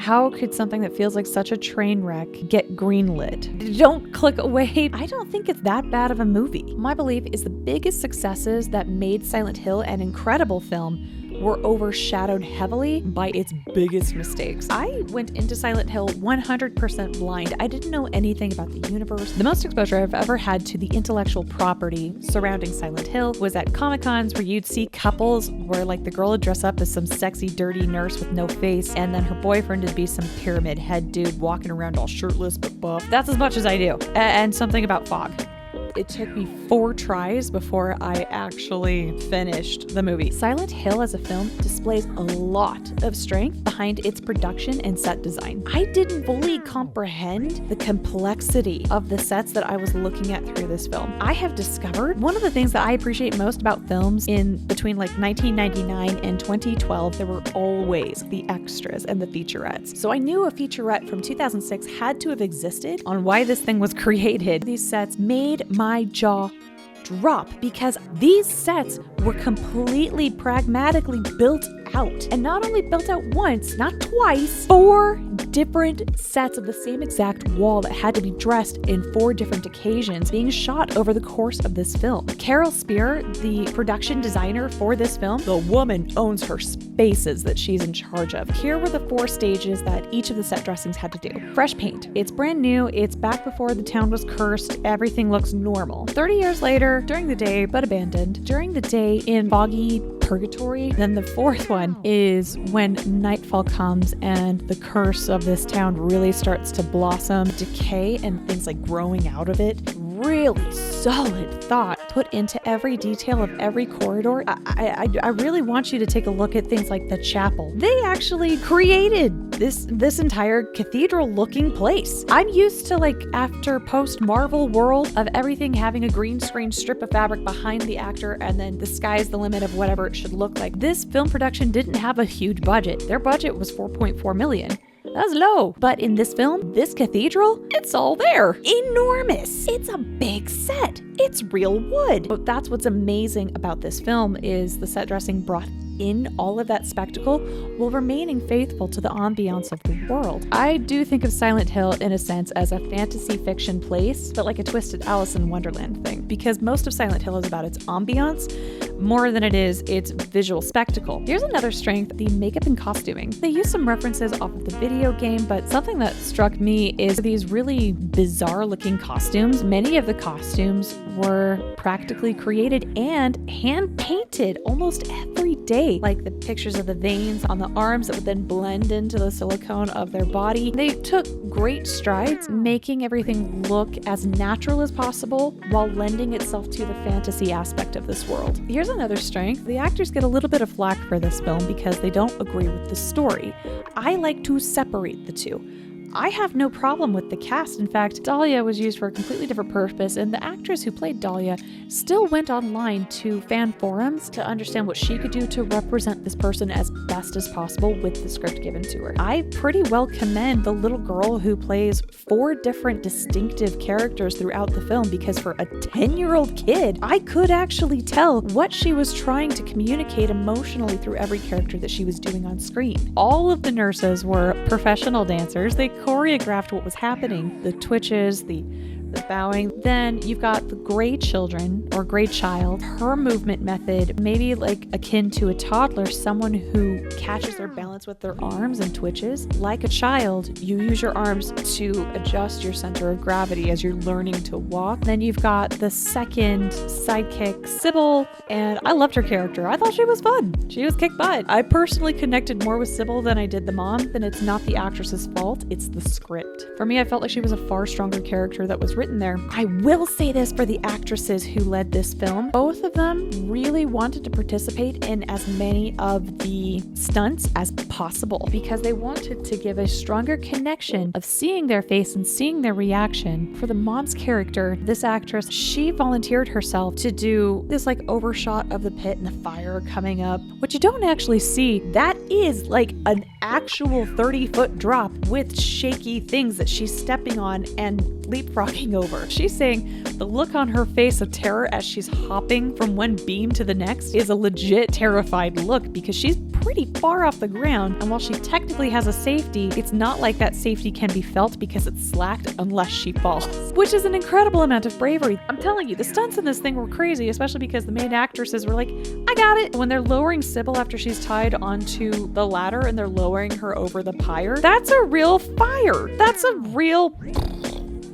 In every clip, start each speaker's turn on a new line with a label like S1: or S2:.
S1: How could something that feels like such a train wreck get greenlit? Don't click away. I don't think it's that bad of a movie. My belief is the biggest successes that made Silent Hill an incredible film were overshadowed heavily by its biggest mistakes. I went into Silent Hill 100% blind. I didn't know anything about the universe. The most exposure I've ever had to the intellectual property surrounding Silent Hill was at Comic-Cons, where you'd see couples where like the girl would dress up as some sexy, dirty nurse with no face, and then her boyfriend would be some pyramid head dude walking around all shirtless but buff. That's as much as I do. And something about fog. It took me 4 tries before I actually finished the movie. Silent Hill as a film displays a lot of strength behind its production and set design. I didn't fully comprehend the complexity of the sets that I was looking at through this film. I have discovered one of the things that I appreciate most about films in between like 1999 and 2012, there were always the extras and the featurettes. So I knew a featurette from 2006 had to have existed on why this thing was created. These sets made my jaw drop because these sets were completely pragmatically built out. And not only built out once, not twice, 4 different sets of the same exact wall that had to be dressed in 4 different occasions being shot over the course of this film. Carol Spear, the production designer for this film, the woman owns her spaces that she's in charge of. Here were the 4 stages that each of the set dressings had to do. Fresh paint. It's brand new. It's back before the town was cursed. Everything looks normal. 30 years later, during the day, but abandoned. During the day in foggy purgatory. Then the 4th one is when nightfall comes and the curse of this town really starts to blossom, decay, and things like growing out of it. Really solid thought put into every detail of every corridor. I really want you to take a look at things like the chapel. They actually created this entire cathedral looking place. I'm used to like after post Marvel world of everything having a green screen strip of fabric behind the actor and then the sky's the limit of whatever it should look like. This film production didn't have a huge budget. Their budget was $4.4 million. That's low. But in this film, this cathedral, it's all there. Enormous. It's a big set. It's real wood. But that's what's amazing about this film is the set dressing brought in all of that spectacle while remaining faithful to the ambiance of the world. I do think of Silent Hill in a sense as a fantasy fiction place, but like a twisted Alice in Wonderland thing, because most of Silent Hill is about its ambiance more than it is its visual spectacle. Here's another strength, the makeup and costuming. They use some references off of the video game, but something that struck me is these really bizarre looking costumes. Many of the costumes were practically created and hand painted almost every day, like the pictures of the veins on the arms that would then blend into the silicone of their body. They took great strides making everything look as natural as possible while lending itself to the fantasy aspect of this world. Here's another strength. The actors get a little bit of flack for this film because they don't agree with the story. I like to separate the two. I have no problem with the cast. In fact, Dahlia was used for a completely different purpose, and the actress who played Dahlia still went online to fan forums to understand what she could do to represent this person as best as possible with the script given to her. I pretty well commend the little girl who plays 4 different distinctive characters throughout the film, because for a 10-year-old kid, I could actually tell what she was trying to communicate emotionally through every character that she was doing on screen. All of the nurses were professional dancers. They choreographed what was happening, the twitches, the bowing. Then you've got the gray children or gray child. Her movement method, maybe like akin to a toddler, someone who catches their balance with their arms and twitches. Like a child, you use your arms to adjust your center of gravity as you're learning to walk. Then you've got the second sidekick, Sybil, and I loved her character. I thought she was fun. She was kick butt. I personally connected more with Sybil than I did the mom, and it's not the actress's fault, it's the script. For me, I felt like she was a far stronger character that was written there. I will say this for the actresses who led this film. Both of them really wanted to participate in as many of the stunts as possible because they wanted to give a stronger connection of seeing their face and seeing their reaction. For the mom's character, this actress, she volunteered herself to do this like overshot of the pit and the fire coming up. What you don't actually see, that is like an actual 30-foot drop with shaky things that she's stepping on and leapfrogging falling over. She's saying the look on her face of terror as she's hopping from one beam to the next is a legit terrified look because she's pretty far off the ground, and while she technically has a safety, it's not like that safety can be felt because it's slacked unless she falls, which is an incredible amount of bravery. I'm telling you, the stunts in this thing were crazy, especially because the main actresses were like, I got it. When they're lowering Sybil after she's tied onto the ladder and they're lowering her over the pyre, that's a real fire. That's a real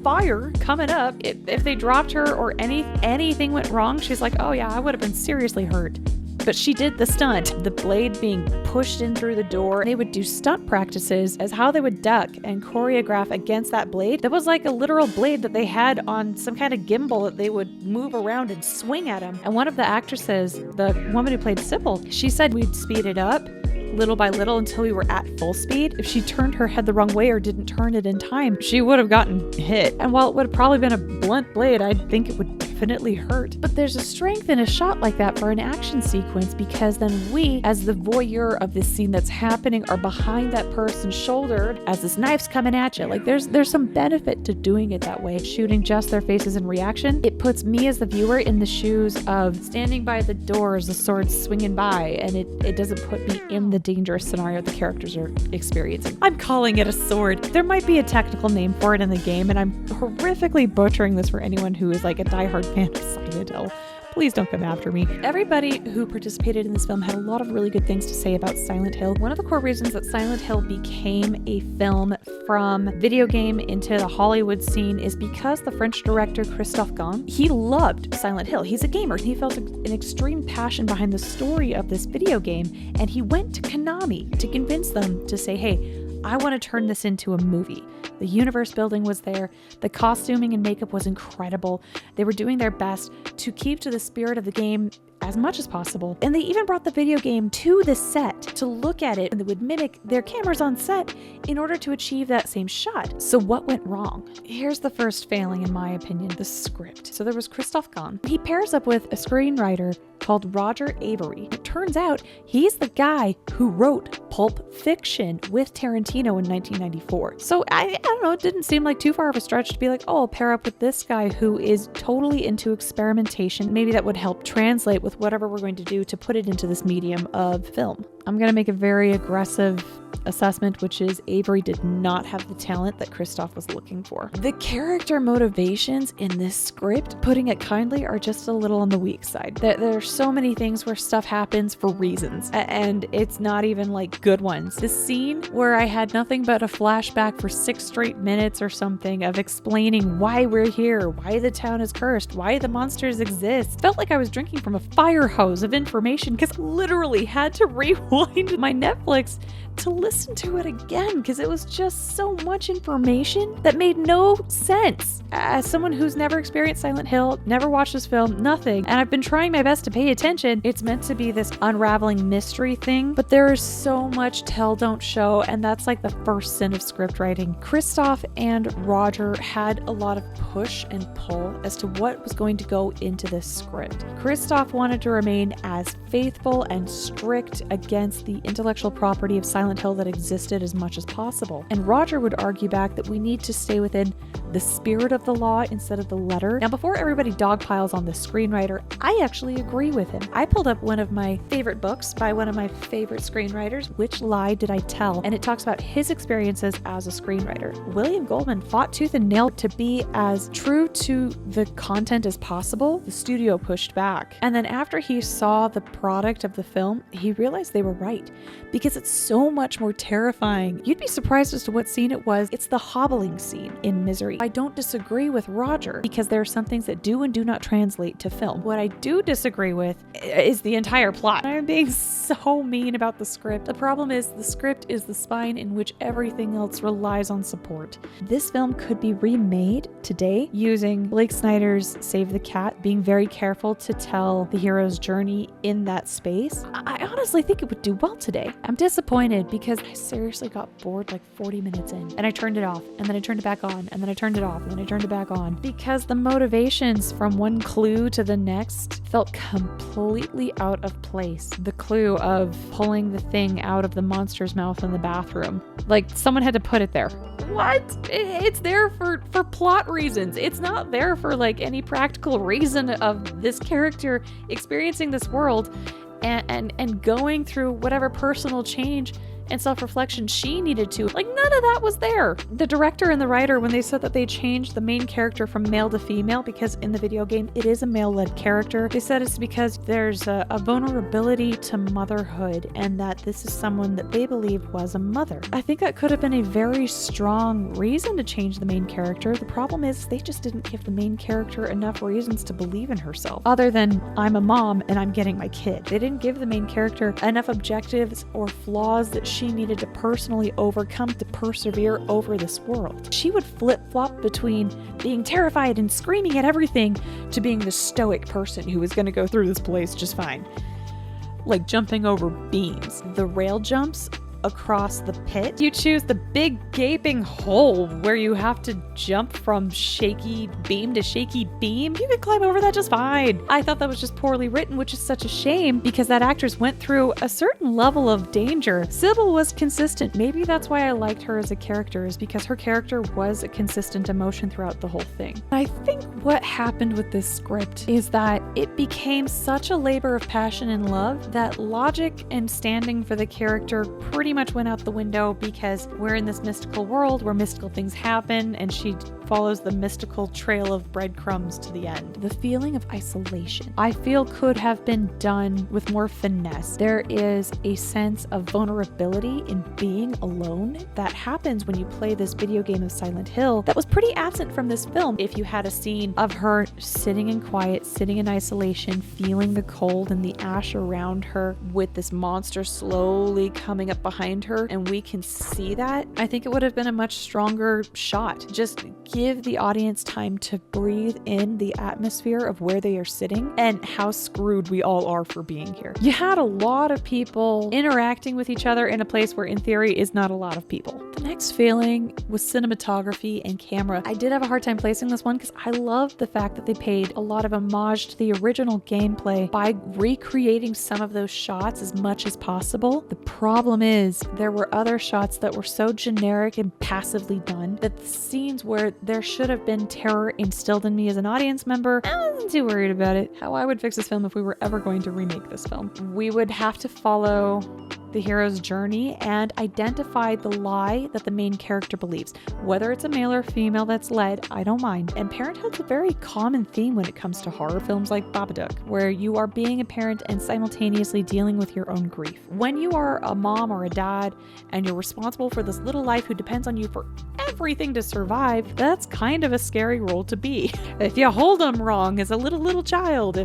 S1: fire coming up. If they dropped her or anything went wrong, she's like, oh yeah, I would have been seriously hurt. But she did the stunt, the blade being pushed in through the door. They would do stunt practices as how they would duck and choreograph against that blade. That was like a literal blade that they had on some kind of gimbal that they would move around and swing at him. And one of the actresses, the woman who played Sybil, she said we'd speed it up little by little until we were at full speed. If she turned her head the wrong way or didn't turn it in time, she would have gotten hit. And while it would have probably been a blunt blade, I think it would definitely hurt. But there's a strength in a shot like that for an action sequence, because then we, as the voyeur of this scene that's happening, are behind that person's shoulder as this knife's coming at you. Like there's some benefit to doing it that way. Shooting just their faces in reaction, it puts me as the viewer in the shoes of standing by the door as the sword's swinging by, and it doesn't put me in the dangerous scenario the characters are experiencing. I'm calling it a sword. There might be a technical name for it in the game, and I'm horrifically butchering this for anyone who is like a diehard fan of Silent Hill. Please don't come after me. Everybody who participated in this film had a lot of really good things to say about Silent Hill. One of the core reasons that Silent Hill became a film from video game into the Hollywood scene is because the French director Christophe Gans, he loved Silent Hill. He's a gamer. He felt an extreme passion behind the story of this video game, and he went to Konami to convince them to say, hey, I want to turn this into a movie. The universe building was there. The costuming and makeup was incredible. They were doing their best to keep to the spirit of the game as much as possible. And they even brought the video game to the set to look at it, and they would mimic their cameras on set in order to achieve that same shot. So what went wrong? Here's the first failing, in my opinion, the script. So there was Christophe Gans. He pairs up with a screenwriter called Roger Avary. It turns out he's the guy who wrote Pulp Fiction with Tarantino in 1994. So I don't know, it didn't seem like too far of a stretch to be like, oh, I'll pair up with this guy who is totally into experimentation. Maybe that would help translate with whatever we're going to do to put it into this medium of film. I'm going to make a very aggressive assessment, which is Avery did not have the talent that Christophe was looking for. The character motivations in this script, putting it kindly, are just a little on the weak side. There are so many things where stuff happens for reasons, and it's not even like good ones. The scene where I had nothing but a flashback for 6 straight minutes or something of explaining why we're here, why the town is cursed, why the monsters exist, felt like I was drinking from a fire hose of information, because I literally had to rewind my Netflix to listen to it again because it was just so much information that made no sense. As someone who's never experienced Silent Hill, never watched this film, nothing, and I've been trying my best to pay attention, it's meant to be this unraveling mystery thing, but there is so much tell don't show, and that's like the first sin of script writing. Christophe and Roger had a lot of push and pull as to what was going to go into this script. Christophe wanted to remain as faithful and strict against the intellectual property of Silent Hill that existed as much as possible. And Roger would argue back that we need to stay within the spirit of the law instead of the letter. Now, before everybody dogpiles on the screenwriter, I actually agree with him. I pulled up one of my favorite books by one of my favorite screenwriters, Which Lie Did I Tell? And it talks about his experiences as a screenwriter. William Goldman fought tooth and nail to be as true to the content as possible. The studio pushed back. And then after he saw the product of the film, he realized they were right, because it's so much more terrifying. You'd be surprised as to what scene it was. It's the hobbling scene in Misery. I don't disagree with Roger because there are some things that do and do not translate to film. What I do disagree with is the entire plot. I'm being so mean about the script. The problem is the script is the spine in which everything else relies on support. This film could be remade today using Blake Snyder's Save the Cat, being very careful to tell the hero's journey in that space. I honestly think it would do well today. I'm disappointed disappointed because I seriously got bored like 40 minutes in, and I turned it off, and then I turned it back on, and then I turned it off, and then I turned it back on, because the motivations from one clue to the next felt completely out of place. The clue of pulling the thing out of the monster's mouth in the bathroom. Like, someone had to put it there. What? It's there for plot reasons. It's not there for like any practical reason of this character experiencing this world and going through whatever personal change and self-reflection she needed to. Like, none of that was there. The director and the writer, when they said that they changed the main character from male to female, because in the video game it is a male-led character, they said it's because there's a vulnerability to motherhood, and that this is someone that they believe was a mother. I think that could have been a very strong reason to change the main character. The problem is they just didn't give the main character enough reasons to believe in herself, other than I'm a mom and I'm getting my kid. They didn't give the main character enough objectives or flaws that she needed to personally overcome to persevere over this world. She would flip-flop between being terrified and screaming at everything to being the stoic person who was going to go through this place just fine. Like jumping over beams. The rail jumps across the pit. You choose the big gaping hole where you have to jump from shaky beam to shaky beam. You can climb over that just fine. I thought that was just poorly written, which is such a shame because that actress went through a certain level of danger. Sybil was consistent. Maybe that's why I liked her as a character, is because her character was a consistent emotion throughout the whole thing. I think what happened with this script is that it became such a labor of passion and love that logic and standing for the character pretty much went out the window, because we're in this mystical world where mystical things happen and she follows the mystical trail of breadcrumbs to the end. The feeling of isolation, I feel, could have been done with more finesse. There is a sense of vulnerability in being alone that happens when you play this video game of Silent Hill that was pretty absent from this film. If you had a scene of her sitting in quiet, sitting in isolation, feeling the cold and the ash around her with this monster slowly coming up behind her, and we can see that, I think it would have been a much stronger shot. Just give the audience time to breathe in the atmosphere of where they are sitting and how screwed we all are for being here. You had a lot of people interacting with each other in a place where in theory is not a lot of people. The next feeling was cinematography and camera. I did have a hard time placing this one because I love the fact that they paid a lot of homage to the original gameplay by recreating some of those shots as much as possible. The problem is there were other shots that were so generic and passively done that the scenes where there should have been terror instilled in me as an audience member, I wasn't too worried about it. How I would fix this film if we were ever going to remake this film. We would have to follow the hero's journey and identify the lie that the main character believes. Whether it's a male or female that's led, I don't mind. And parenthood's a very common theme when it comes to horror films like Babadook, where you are being a parent and simultaneously dealing with your own grief. When you are a mom or a dad and you're responsible for this little life who depends on you for everything to survive, that's kind of a scary role to be. If you hold them wrong as a little child,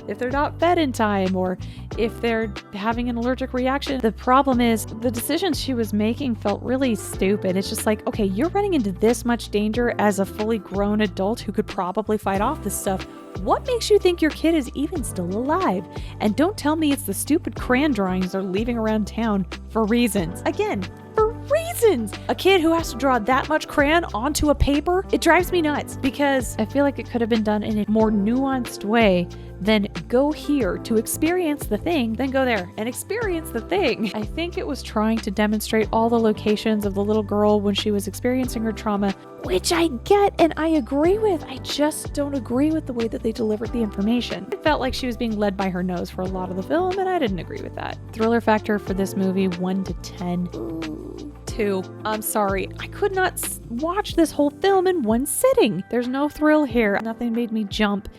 S1: if they're not fed in time, or if they're having an allergic reaction. The problem is the decisions she was making felt really stupid. It's just like, okay, you're running into this much danger as a fully grown adult who could probably fight off this stuff. What makes you think your kid is even still alive? And don't tell me it's the stupid crayon drawings they're leaving around town for reasons. Again, for reasons. A kid who has to draw that much crayon onto a paper, it drives me nuts, because I feel like it could have been done in a more nuanced way than go here to experience the thing, then go there and experience the thing. I think it was trying to demonstrate all the locations of the little girl when she was experiencing her trauma, which I get and I agree with. I just don't agree with the way that they delivered the information. It felt like she was being led by her nose for a lot of the film, and I didn't agree with that. Thriller factor for this movie, 1 to 10. Ooh, 2. I'm sorry, I could not watch this whole film in one sitting. There's no thrill here. Nothing made me jump.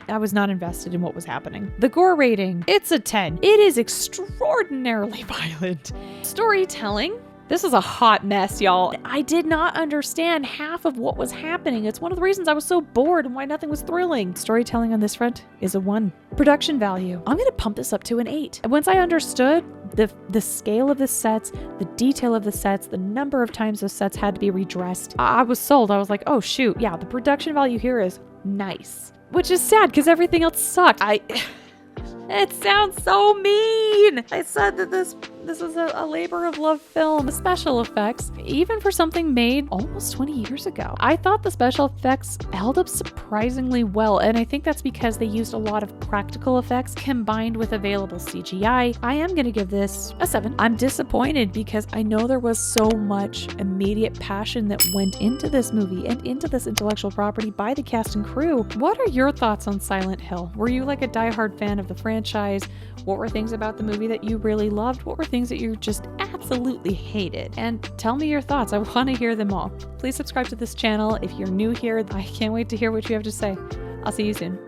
S1: I was not invested in what was happening. The gore rating, it's a 10. It is extraordinarily violent. Storytelling, this is a hot mess, y'all. I did not understand half of what was happening. It's one of the reasons I was so bored and why nothing was thrilling. Storytelling on this front is a 1. Production value, I'm gonna pump this up to an 8. Once I understood the scale of the sets, the detail of the sets, the number of times the sets had to be redressed, I was sold. I was like, oh shoot, yeah, the production value here is nice. Which is sad because everything else sucked. It sounds so mean. I said that this This is a labor of love film. The special effects, even for something made almost 20 years ago, I thought the special effects held up surprisingly well, and I think that's because they used a lot of practical effects combined with available CGI. I am going to give this a 7. I'm disappointed because I know there was so much immediate passion that went into this movie and into this intellectual property by the cast and crew. What are your thoughts on Silent Hill? Were you like a diehard fan of the franchise? What were things about the movie that you really loved? What were things that you just absolutely hated? And tell me your thoughts. I want to hear them all. Please subscribe to this channel if you're new here. I can't wait to hear what you have to say. I'll see you soon.